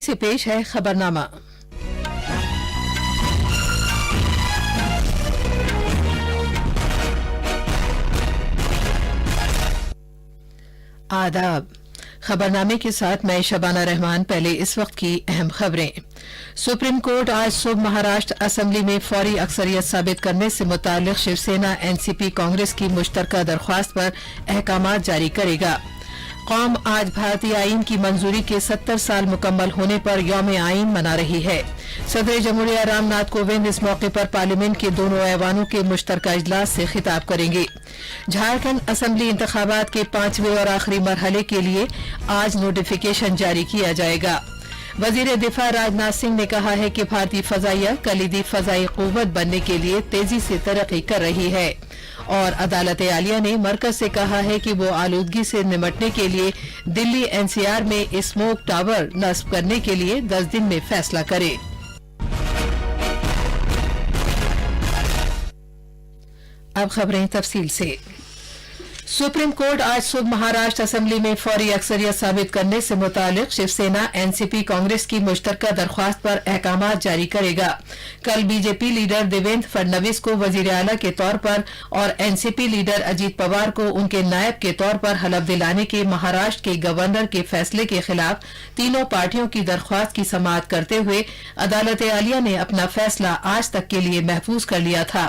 से पेश है खबरनामा। आदाब। खबरनामे के साथ मैं शबाना रहमान। पहले इस वक्त की अहम खबरें। सुप्रीम कोर्ट आज सुबह महाराष्ट्र असेंबली में फौरी अक्सरियत साबित करने से मुताल्लिक शिवसेना एनसीपी कांग्रेस की मुश्तरका दरख्वास्त पर अहकामात जारी करेगा। कौम आज भारतीय आईन की मंजूरी के 70 साल मुकम्मल होने पर यौम आईन मना रही है। सदर जमहूरिया रामनाथ कोविंद इस मौके पर पार्लियामेंट के दोनों ऐवानों के मुश्तरका इजलास से खिताब करेंगे। झारखंड असेंबली इंतखाबात के 5वें और आखिरी मरहले के लिए आज नोटिफिकेशन जारी किया जाएगा। वजीर दिफा राजनाथ सिंह ने कहा है कि भारतीय फजाइया कलीदी फजाई कुव्वत बनने के लिए तेजी से तरक्की कर रही है। और अदालत आलिया ने मरकज से कहा है कि वो आलूदगी से निपटने के लिए दिल्ली एनसीआर में स्मोक टावर नस्ब करने के लिए 10 दिन में फैसला करे। अब खबरें तफसील से। सुप्रीम कोर्ट आज सुबह महाराष्ट्र असेंबली में फौरी अक्सरियत साबित करने से मुताल्लिक शिवसेना एनसीपी कांग्रेस की मुश्तरका दरख्वास्त पर अहकामात जारी करेगा। कल बीजेपी लीडर देवेंद्र फडणवीस को वजीर आला के तौर पर और एनसीपी लीडर अजीत पवार को उनके नायब के तौर पर हलफ दिलाने के महाराष्ट्र के गवर्नर के फैसले के खिलाफ तीनों पार्टियों की दरख्वास्त की समाअत करते हुए अदालत आलिया ने अपना फैसला आज तक के लिए महफूज कर लिया था।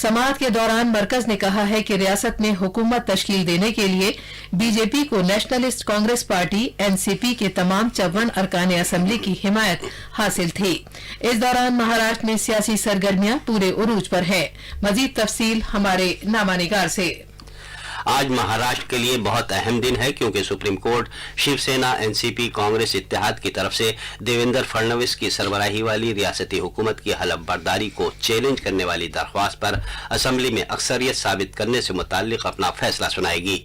समाअत के दौरान मरकज ने कहा है कि रियासत में हुकूमत तश्कील देने के लिए बीजेपी को नेशनलिस्ट कांग्रेस पार्टी एनसीपी के तमाम 54 अरकान असेंबली की हिमायत हासिल थी। इस दौरान महाराष्ट्र में सियासी सरगर्मियां पूरे उरूज पर है। मजीद तफसील हमारे नामानिगार से। आज महाराष्ट्र के लिए बहुत अहम दिन है क्योंकि सुप्रीम कोर्ट शिवसेना एनसीपी कांग्रेस इत्तेहाद की तरफ से देवेंद्र फडणवीस की सरबराही वाली रियासती हुकूमत की हलफ बर्दारी को चैलेंज करने वाली दरख्वास्त पर असेंबली में अक्सरियत साबित करने से मुताल्लिक अपना फैसला सुनाएगी।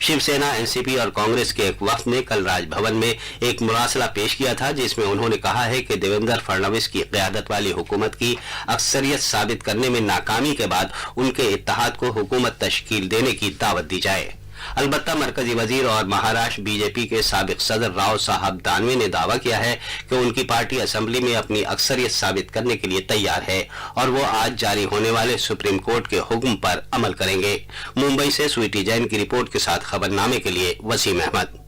शिवसेना एनसीपी और कांग्रेस के एक वफ्द ने कल राजभवन में एक मुरासला पेश किया था जिसमें उन्होंने कहा है कि देवेंद्र फडणवीस की क़यादत वाली हुकूमत की अक्सरियत साबित करने में नाकामी के बाद उनके इत्तेहाद को हुकूमत तश्कील देने की दावत दी जाए। अलबत्ता मरकजी वजीर और महाराष्ट्र बीजेपी के साबिक सदर राव साहब दानवे ने दावा किया है कि उनकी पार्टी असेंबली में अपनी अक्सरियत साबित करने के लिए तैयार है और वो आज जारी होने वाले सुप्रीम कोर्ट के हुक्म पर अमल करेंगे। मुंबई से स्वीटी जैन की रिपोर्ट के साथ खबरनामे के लिए वसीम अहमद।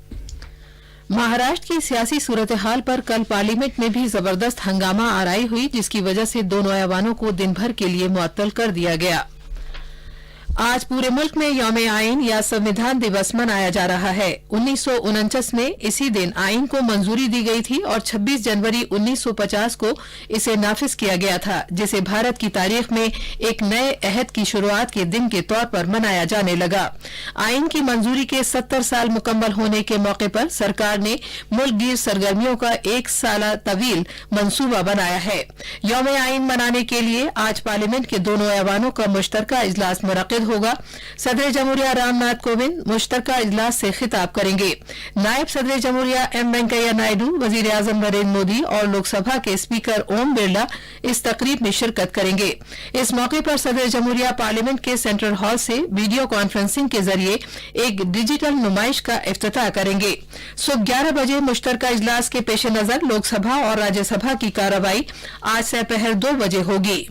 महाराष्ट्र की सियासी सूरत हाल पर कल पार्लियामेंट में भी जबरदस्त हंगामा आराई हुई जिसकी वजह से दोनों ऐवानों को दिन भर के लिए मुअत्तल कर दिया गया। आज पूरे मुल्क में यौम आईन या संविधान दिवस मनाया जा रहा है। 1949 में इसी दिन आईन को मंजूरी दी गई थी और 26 जनवरी 1950 को इसे नाफिज किया गया था जिसे भारत की तारीख में एक नए अहद की शुरुआत के दिन के तौर पर मनाया जाने लगा। आईन की मंजूरी के 70 साल मुकम्मल होने के मौके पर सरकार ने मुल्क गिर सरगर्मियों का एक साल तवील मंसूबा बनाया है। यौम आईन मनाने के लिए आज पार्लियामेंट के दोनों ऐवानों का मुश्तरका इजलास मुनक्किद होगा। सदर जमहूरिया रामनाथ कोविंद मुश्तरका इजलास से खिताब करेंगे। नायब सदर जमहूरिया एम वेंकैया नायडू, वजीर आजम नरेंद्र मोदी और लोकसभा के स्पीकर ओम बिरला इस तकरीब में शिरकत करेंगे। इस मौके पर सदर जमहूरिया पार्लियामेंट के सेंट्रल हॉल से वीडियो कॉन्फ्रेंसिंग के जरिए एक डिजिटल नुमाइश का इफ्तिताह करेंगे। सुबह 11 बजे मुश्तरका इजलास के पेश नजर लोकसभा और राज्यसभा की कार्रवाई आज से दोपहर 2 बजे होगी।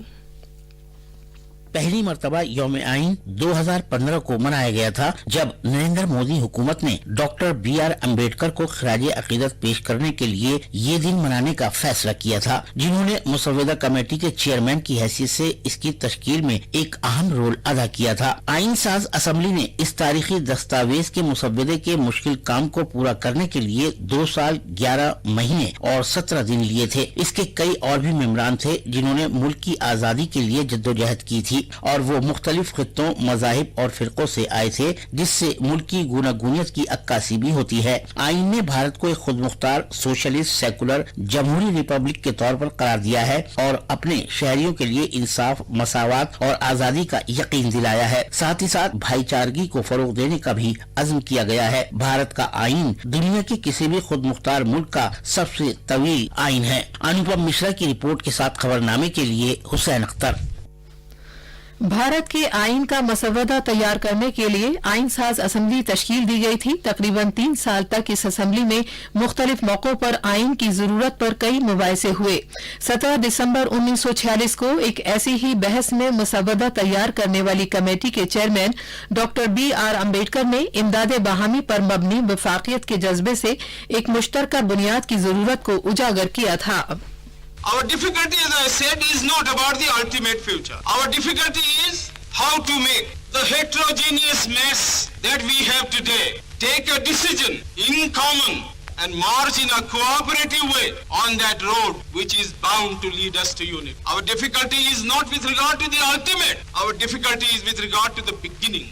पहली मर्तबा यौम आईन 2015 को मनाया गया था जब नरेंद्र मोदी हुकूमत ने डॉक्टर BR अम्बेडकर को खराज अकीदत पेश करने के लिए ये दिन मनाने का फैसला किया था, जिन्होंने मुसव्वदा कमेटी के चेयरमैन की हैसियत से इसकी तश्कील में एक अहम रोल अदा किया था। आईन साज असेंबली ने इस तारीखी दस्तावेज के मुसव्वदे के मुश्किल काम को पूरा करने के लिए 2 साल 11 महीने और 17 दिन लिए थे। इसके कई और भी मेंबरान थे जिन्होंने मुल्क की आजादी के लिए जद्दोजहद की थी और वो मुख्तलिफ खित्तों, मज़ाहिब और फिरकों से आए थे जिससे मुल्क की गूनागूनियत की अक्कासी भी होती है। आईन ने भारत को एक खुद मुख्तार सोशलिस्ट सेकुलर जमहूरी रिपब्लिक के तौर पर करार दिया है और अपने शहरियों के लिए इंसाफ, मसावत और आजादी का यकीन दिलाया है। साथ ही साथ भाईचारगी को फरोग देने का भी अज़्म किया गया है। भारत का आईन दुनिया के किसी भी खुद मुख्तार मुल्क का सबसे तवील आईन है। अनुपम मिश्रा की रिपोर्ट के साथ खबरनामे के लिए हुसैन अख्तर। भारत के आइन का मसवदा तैयार करने के लिए आइन साज असेंबली तश्कील दी गई थी। तकरीबन 3 साल तक इस असेंबली में मुख्तलिफ मौकों पर आइन की जरूरत पर कई मुबाहिसे हुए। 17 दिसंबर 1946 को एक ऐसी ही बहस में मसवदा तैयार करने वाली कमेटी के चेयरमैन डॉक्टर BR अम्बेडकर ने इमदाद बाहमी पर मबनी वफाकियत के जज्बे से एक मुश्तरका बुनियाद की जरूरत को उजागर किया था। Our difficulty, as I said, is not about the ultimate future. Our difficulty is how to make the heterogeneous mess that we have today take a decision in common and march in a cooperative way on that road which is bound to lead us to unity. Our difficulty is not with regard to the ultimate. Our difficulty is with regard to the beginning.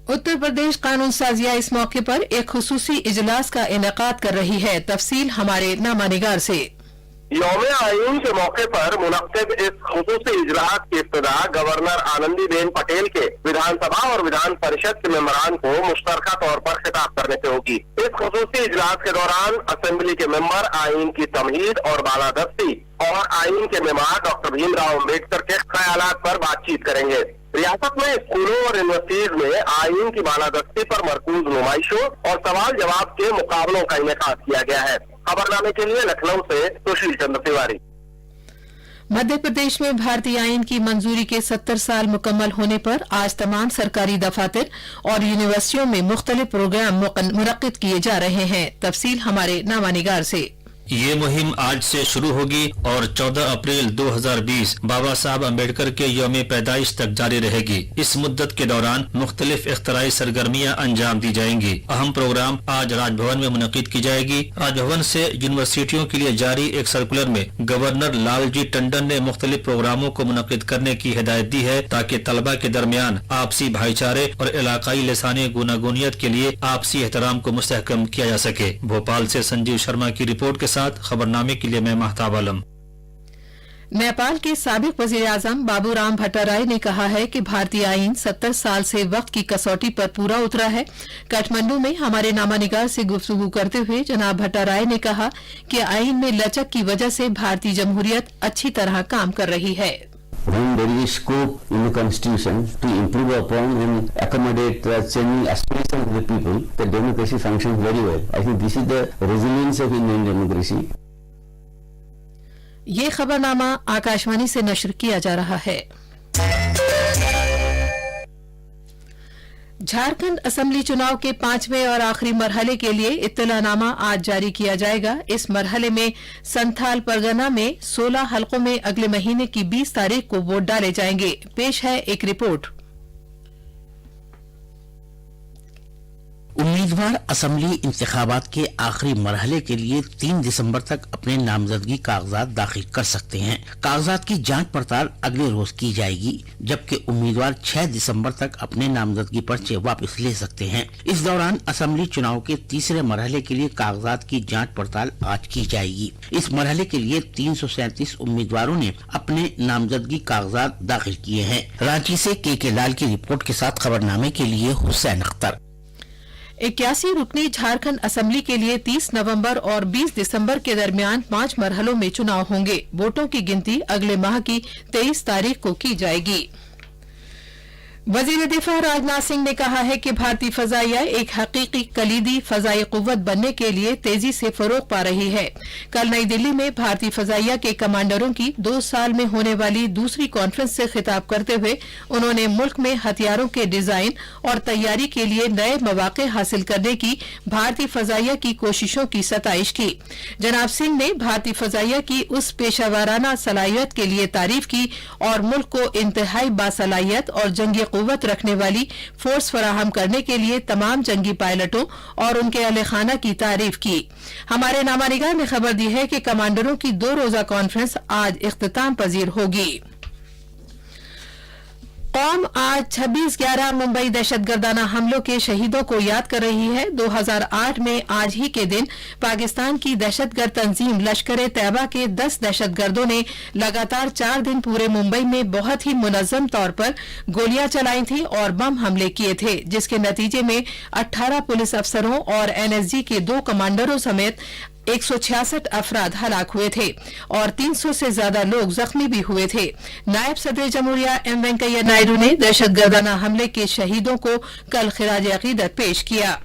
Uttar Pradesh कानून साजिया इस मौके पर एक खुसूसी इजलास का इनेकाद कर रही है। तफसील हमारे नामानिगार से। यौम आइन के मौके पर मुनक्किद इस खुसूसी इजलास की इब्तिदा गवर्नर आनंदीबेन पटेल के विधानसभा और विधान परिषद के मेंबरान को मुश्तरका तौर पर खिताब करने से होगी। इस खुसूसी इजलास के दौरान असेंबली के मेंबर आइन की तमहीद और बालादस्ती और आइन के मेमार डॉक्टर भीमराव अम्बेडकर के ख्यालात पर बातचीत करेंगे। रियासत में स्कूलों और यूनिवर्सिटीज में आइन की बालादस्ती पर मरकूज नुमाइशों और सवाल जवाब के मुकाबलों का इनेकाद किया गया है। खबरनामे के लिए लखनऊ से सुशील चंद्र तिवारी। मध्य प्रदेश में भारतीय आइन की मंजूरी के 70 साल मुकम्मल होने पर आज तमाम सरकारी दफातर और यूनिवर्सिटियों में मुख्तलिफ प्रोग्राम मुनक्किद किए जा रहे हैं। तफसील हमारे नामानिगार से। ये मुहिम आज से शुरू होगी और 14 अप्रैल 2020 बाबा साहब अम्बेडकर के यौम पैदाइश तक जारी रहेगी। इस मुद्दत के दौरान मुख्तलिफ इख्तराई सरगर्मियां अंजाम दी जाएंगी। अहम प्रोग्राम आज राजभवन में मुनक्किद की जाएगी। राजभवन से यूनिवर्सिटियों के लिए जारी एक सर्कुलर में गवर्नर लालजी टंडन ने मुख्तलिफ प्रोग्रामों को मुनक्किद करने की हिदायत दी है ताकि तलबा के दरमियान आपसी भाईचारे और इलाकाई लिसानी गुनागुनियत के लिए आपसी एहतराम को मुस्तहकम किया जा सके। भोपाल से संजीव शर्मा की रिपोर्ट के खबरनामे के लिए मैं महताब आलम। नेपाल के साबिक वजीर आजम बाबूराम भट्टराय ने कहा है कि भारतीय आइन 70 साल से वक्त की कसौटी पर पूरा उतरा है। काठमांडू में हमारे नामानिगार से गुफ्तगू करते हुए जनाब भट्टराय ने कहा कि आइन में लचक की वजह से भारतीय जमहूरियत अच्छी तरह काम कर रही है। When there is scope in the constitution to improve upon and accommodate the changing aspirations of the people, the democracy functions very well. I think this is the resilience of Indian democracy. ये खबरनामा आकाशवाणी से नश्र किया जा रहा है। Jharkhand assembly चुनाव के 5वें और आखिरी मरहले के लिए इत्तलानामा आज जारी किया जाएगा। इस मरहले में संथाल परगना में 16 हलकों में अगले महीने की 20 तारीख को वोट डाले जाएंगे। पेश है एक रिपोर्ट। उम्मीदवार असेंबली इंतखाबात के आखिरी मरहले के लिए 3 दिसंबर तक अपने नामजदगी कागजात दाखिल कर सकते हैं। कागजात की जांच पड़ताल अगले रोज की जाएगी, जबकि उम्मीदवार 6 दिसंबर तक अपने नामजदगी पर्चे वापस ले सकते हैं। इस दौरान असेंबली चुनाव के तीसरे मरहले के लिए कागजात की जांच पड़ताल आज की जाएगी। इस मरहले के लिए 337 उम्मीदवारों ने अपने नामजदगी कागजात दाखिल किए हैं। रांची से के लाल की रिपोर्ट के साथ खबरनामे के लिए हुसैन अख्तर। 81 रुकनी झारखंड असेंबली के लिए 30 नवंबर और 20 दिसंबर के दरमियान 5 मरहलों में चुनाव होंगे। वोटों की गिनती अगले माह की 23 तारीख को की जाएगी। वजीर दिफा राजनाथ सिंह ने कहा है कि भारतीय फजाइया एक हकीकी कलीदी फजाई कुव्वत बनने के लिए तेजी से फरोग पा रही है। कल नई दिल्ली में भारतीय फजाइया के कमांडरों की 2 साल में होने वाली दूसरी कॉन्फ्रेंस से खिताब करते हुए उन्होंने मुल्क में हथियारों के डिजाइन और तैयारी के लिए नए मौके हासिल करने की भारतीय फजाइया की कोशिशों की सताइश की। जनाब सिंह ने भारतीय फजाइया की उस पेशावराना सलाहियत के लिए तारीफ की और मुल्क को इंतहाई बासलाहियत और जंगी कुव्वत रखने वाली फोर्स फराहम करने के लिए तमाम जंगी पायलटों और उनके अहले खाना की तारीफ की। हमारे नामानिगार ने खबर दी है कि कमांडरों की 2 रोजा कॉन्फ्रेंस आज इख्तिताम पजीर होगी। कौम आज 26/11 मुंबई दहशतगर्दाना हमलों के शहीदों को याद कर रही है। 2008 में आज ही के दिन पाकिस्तान की दहशतगर्द तंजीम लश्कर तैयबा के 10 दहशतगर्दों ने लगातार 4 दिन पूरे मुंबई में बहुत ही मुनज़्ज़म तौर पर गोलियां चलाई थी और बम हमले किए थे, जिसके नतीजे में 18 पुलिस अफसरों और एनएसजी के 2 कमांडरों समेत 166 अफराद हलाक हुए थे और 300 से ज्यादा लोग जख्मी भी हुए थे। नायब सदर जमहूरिया एम वेंकैया नायडू ने दहशतगर्दाना हमले के शहीदों को कल खिराज अकीदत पेश किया।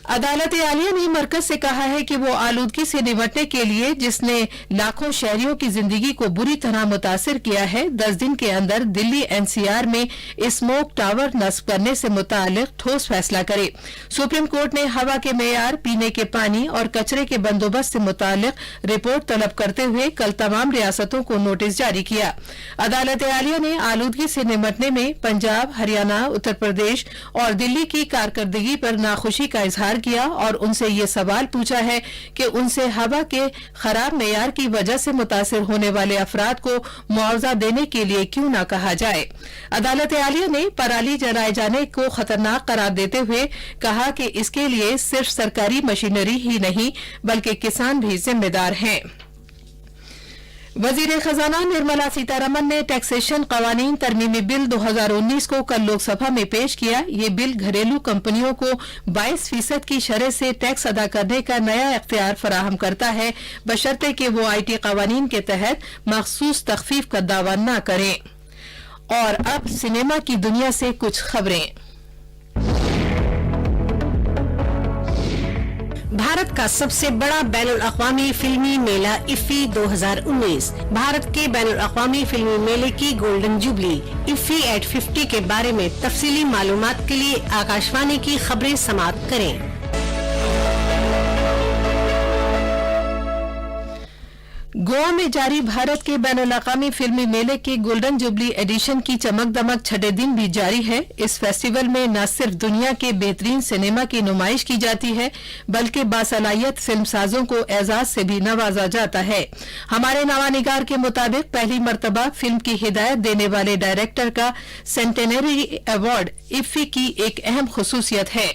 अदालत आलिया ने मरकज से कहा है कि वो आलूदगी से निपटने के लिए जिसने लाखों शहरियों की जिंदगी को बुरी तरह मुतासिर किया है 10 दिन के अंदर दिल्ली एनसीआर में स्मोक टावर नस्ब करने से मुतालिक ठोस फैसला करे। सुप्रीम कोर्ट ने हवा के मेयार, पीने के पानी और कचरे के बंदोबस्त से मुतालिक रिपोर्ट तलब करते हुए कल तमाम रियासतों को नोटिस जारी किया। अदालत आलिया ने आलूदगी से निपटने में पंजाब, हरियाणा, उत्तर प्रदेश और दिल्ली की कारकर्दगी पर नाखुशी का इजहार किया और उनसे ये सवाल पूछा है कि उनसे हवा के खराब मेयार की वजह से मुतासिर होने वाले अफराद को मुआवजा देने के लिए क्यों न कहा जाए। अदालत आलिया ने पराली जलाए जाने को खतरनाक करार देते हुए कहा कि इसके लिए सिर्फ सरकारी मशीनरी ही नहीं बल्कि किसान भी जिम्मेदार हैं। वजीर खजाना निर्मला सीतारमन ने टैक्सेशन कवानीन तरमीमी बिल 2019 को कल लोकसभा में पेश किया। ये बिल घरेलू कंपनियों को 22% की शरह से टैक्स अदा करने का नया इख्तियार फराहम करता है, बशर्ते कि वो आईटी कवानीन के तहत मखसूस तखफीफ का दावा न करें। और अब सिनेमा की दुनिया से कुछ खबरें। भारत का सबसे बड़ा बैनुल अक़वामी फिल्मी मेला इफ्फी 2019। भारत के बैनुल अक़वामी फिल्मी मेले की गोल्डन जुबली इफ्फी एट 50 के बारे में तफसीली मालूमात के लिए आकाशवाणी की खबरें समाअत करें। गोवा में जारी भारत के बैनुल अक़वामी फिल्मी मेले के गोल्डन जुबली एडिशन की चमक दमक छठे दिन भी जारी है। इस फेस्टिवल में न सिर्फ दुनिया के बेहतरीन सिनेमा की नुमाइश की जाती है बल्कि बासलाहियत फिल्मसाजों को एजाज से भी नवाजा जाता है। हमारे नवानिगार के मुताबिक पहली मर्तबा फिल्म की हिदायत देने वाले डायरेक्टर का सेंटेनरी अवार्ड इफ्फी की एक अहम खुसूसियत है।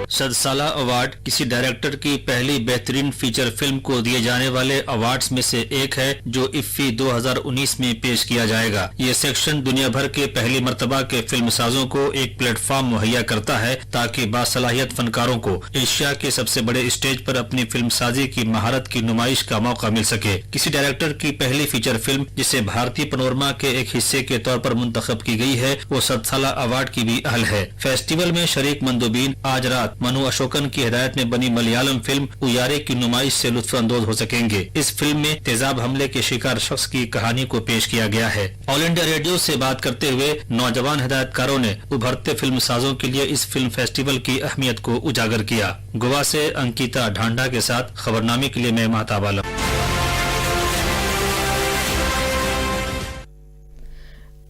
सदसाला अवार्ड किसी डायरेक्टर की पहली बेहतरीन फीचर फिल्म को दिए जाने वाले अवार्ड्स में से एक है जो इफ्फी 2019 में पेश किया जाएगा। ये सेक्शन दुनिया भर के पहली मर्तबा के फिल्मसाजों को एक प्लेटफॉर्म मुहैया करता है ताकि बासलाहियत फनकारों को एशिया के सबसे बड़े स्टेज पर अपनी फिल्मसाजी की महारत की नुमाइश का मौका मिल सके। किसी डायरेक्टर की पहली फीचर फिल्म जिसे भारतीय पनोरमा के एक हिस्से के तौर पर मुंतखब की गई है वो सदसाला अवार्ड की भी अहल है। फेस्टिवल में शरीक मंदोबीन आज रात मनु अशोकन की हिदायत में बनी मलयालम फिल्म उयारे की नुमाइश से लुत्फ अंदोज हो सकेंगे। इस फिल्म में तेजाब हमले के शिकार शख्स की कहानी को पेश किया गया है। ऑल इंडिया रेडियो से बात करते हुए नौजवान हिदायतकारों ने उभरते फिल्म साजों के लिए इस फिल्म फेस्टिवल की अहमियत को उजागर किया। गोवा से अंकिता ढांडा के साथ खबरनामे के लिए मैं महताब आलम।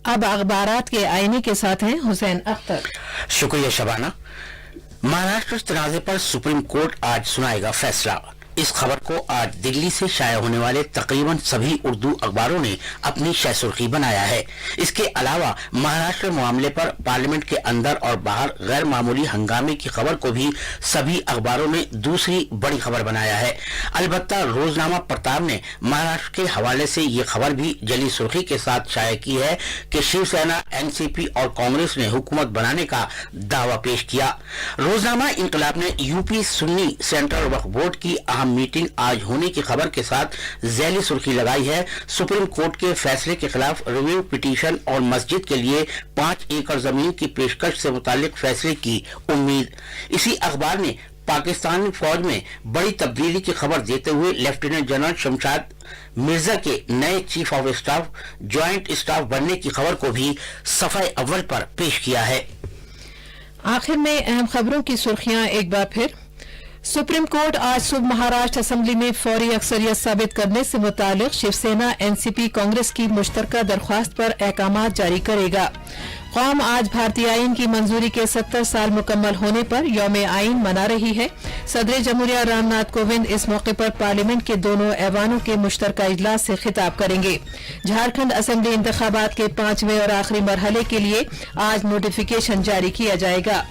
अब अखबारात के आईने के साथ हैं हुसैन अख्तर। शुक्रिया शबाना। महाराष्ट्र तनाज़े पर सुप्रीम कोर्ट आज सुनाएगा फैसला। इस खबर को आज दिल्ली से शाया होने वाले तकरीबन सभी उर्दू अखबारों ने अपनी शह सुर्खी बनाया है। इसके अलावा महाराष्ट्र मामले पर पार्लियामेंट के अंदर और बाहर गैर मामूली हंगामे की खबर को भी सभी अखबारों ने दूसरी बड़ी खबर बनाया है। अलबत्ता रोजनामा प्रताप ने महाराष्ट्र के हवाले से ये खबर भी जली सुर्खी के साथ शाया की है कि शिवसेना, एनसीपी और कांग्रेस ने हुकूमत बनाने का दावा पेश किया। रोजनामा इंकलाब ने यूपी सुन्नी सेंट्रल वक्फ बोर्ड की अहम मीटिंग आज होने की खबर के साथ जैली सुर्खी लगाई है। सुप्रीम कोर्ट के फैसले के खिलाफ रिव्यू पिटीशन और मस्जिद के लिए 5 एकड़ जमीन की पेशकश से मुतालिक फैसले की उम्मीद। इसी अखबार ने पाकिस्तानी फौज में बड़ी तब्दीली की खबर देते हुए लेफ्टिनेंट जनरल शमशाद मिर्जा के नए chief of staff joint staff बनने की खबर को भी सफाए अव्वल पर पेश किया है। आखिर में अहम खबरों की सुर्खियां एक बार फिर। सुप्रीम कोर्ट आज सुबह महाराष्ट्र असेंबली में फौरी अक्सरियत साबित करने से मुतालिक शिवसेना, एनसीपी, कांग्रेस की मुश्तरका दरख्वास्त पर अहकामात जारी करेगा। कौम आज भारतीय आईन की मंजूरी के 70 साल मुकम्मल होने पर यौम आईन मना रही है। सदर जमहूरिया रामनाथ कोविंद इस मौके पर पार्लियामेंट के दोनों ऐवानों के मुश्तरका इजलास से खिताब करेंगे। झारखंड असेंबली इंतखाबात के 5वें और आखिरी मरहले के लिए आज नोटिफिकेशन जारी किया जाएगा।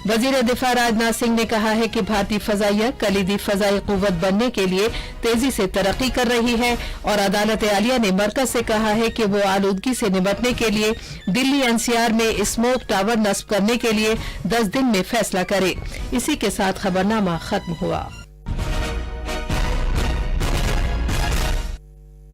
वजीर दिफा राजनाथ सिंह ने कहा है कि भारतीय फजाइया कलीदी फजाई कुव्वत बनने के लिए तेजी से तरक्की कर रही है और अदालत आलिया ने मरकज से कहा है कि वो आलूदगी से निपटने के लिए दिल्ली एनसीआर में स्मोक टावर नस्ब करने के लिए 10 दिन में फैसला करे। इसी के साथ खबरनामा खत्म हुआ।